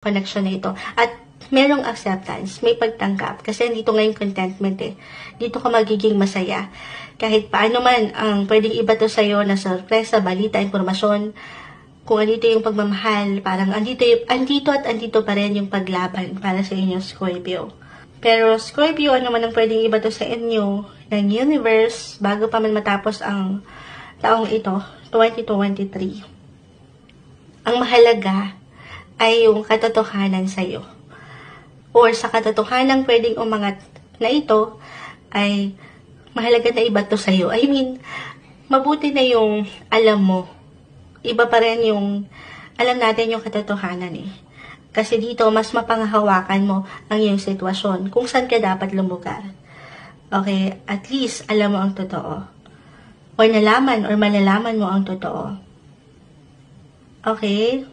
connection na ito. At merong acceptance, may pagtanggap. Kasi dito ngayon contentment eh. Dito ka magiging masaya. Kahit paano man, ang pwedeng iba to sa'yo na sorpresa, balita, impormasyon, kung andito yung pagmamahal, parang andito at andito pa rin yung paglaban para sa inyong Scorpio. Pero Scorpio, ano man ang pwedeng iba to sa inyo ng universe bago pa man matapos ang taong ito, 2023. Ang mahalaga ay yung katotohanan sa'yo. Or sa katotohanan pwedeng umangat na ito, ay mahalaga na iba to sa'yo. I mean, mabuti na yung alam mo. Iba pa rin yung alam natin yung katotohanan eh. Kasi dito, mas mapanghahawakan mo ang iyong sitwasyon kung saan ka dapat lumugar. Okay? At least, alam mo ang totoo. O nalaman or malalaman mo ang totoo. Okay?